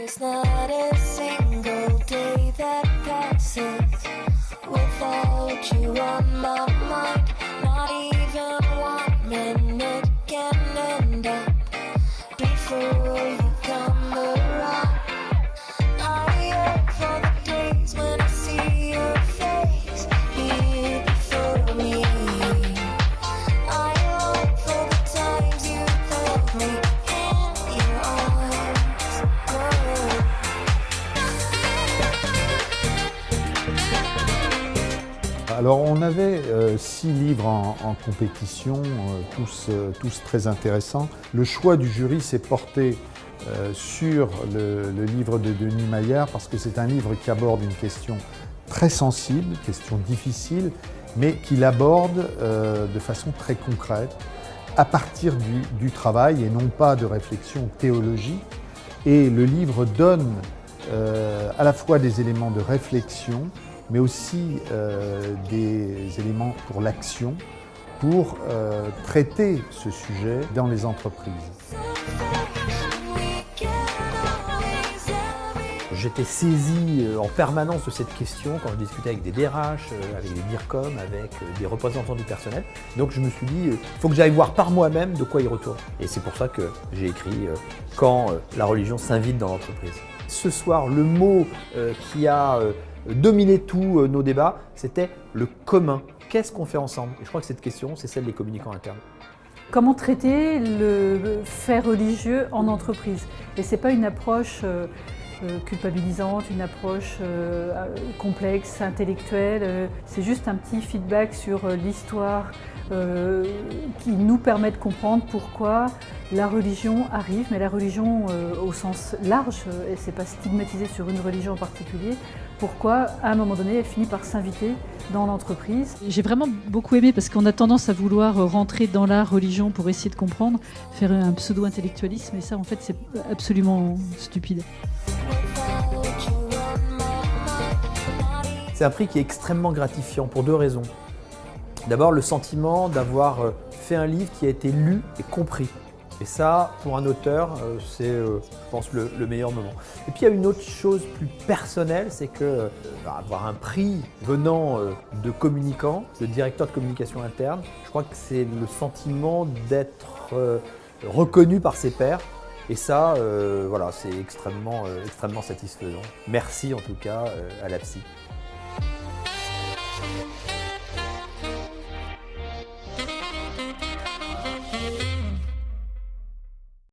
There's not a single day that passes without you on my mind. Not even 1 minute can end up before you come around. I yearn for the days when I see your face here before me. I long for the times you held me in your arms. Alors on avait 6 livres en compétition, tous très intéressants. Le choix du jury s'est porté sur le livre de Denis Maillard parce que c'est un livre qui aborde une question très sensible, question difficile, mais qui l'aborde de façon très concrète, à partir du travail et non pas de réflexion théologique. Et le livre donne à la fois des éléments de réflexion, mais aussi des éléments pour l'action, pour traiter ce sujet dans les entreprises. J'étais saisi en permanence de cette question quand je discutais avec des DRH, avec des DIRCOM, avec des représentants du personnel. Donc je me suis dit, il faut que j'aille voir par moi-même de quoi il retourne. Et c'est pour ça que j'ai écrit « Quand la religion s'invite dans l'entreprise ». Ce soir, le mot qui a dominé tous nos débats, c'était le commun. Qu'est-ce qu'on fait ensemble? Et je crois que cette question, c'est celle des communicants internes. Comment traiter le fait religieux en entreprise? Et ce n'est pas une approche culpabilisante, une approche complexe, intellectuelle. C'est juste un petit feedback sur l'histoire qui nous permet de comprendre pourquoi la religion arrive, mais la religion au sens large, et c'est pas stigmatisé sur une religion en particulier, pourquoi à un moment donné elle finit par s'inviter dans l'entreprise. J'ai vraiment beaucoup aimé parce qu'on a tendance à vouloir rentrer dans la religion pour essayer de comprendre, faire un pseudo-intellectualisme, et ça en fait c'est absolument stupide. C'est un prix qui est extrêmement gratifiant pour 2 raisons. D'abord, le sentiment d'avoir fait un livre qui a été lu et compris. Et ça, pour un auteur, c'est, je pense, le meilleur moment. Et puis, il y a une autre chose plus personnelle, c'est que avoir un prix venant de communicants, de directeurs de communication interne, je crois que c'est le sentiment d'être reconnu par ses pairs. Et ça, voilà, c'est extrêmement satisfaisant. Merci en tout cas à l'APSI.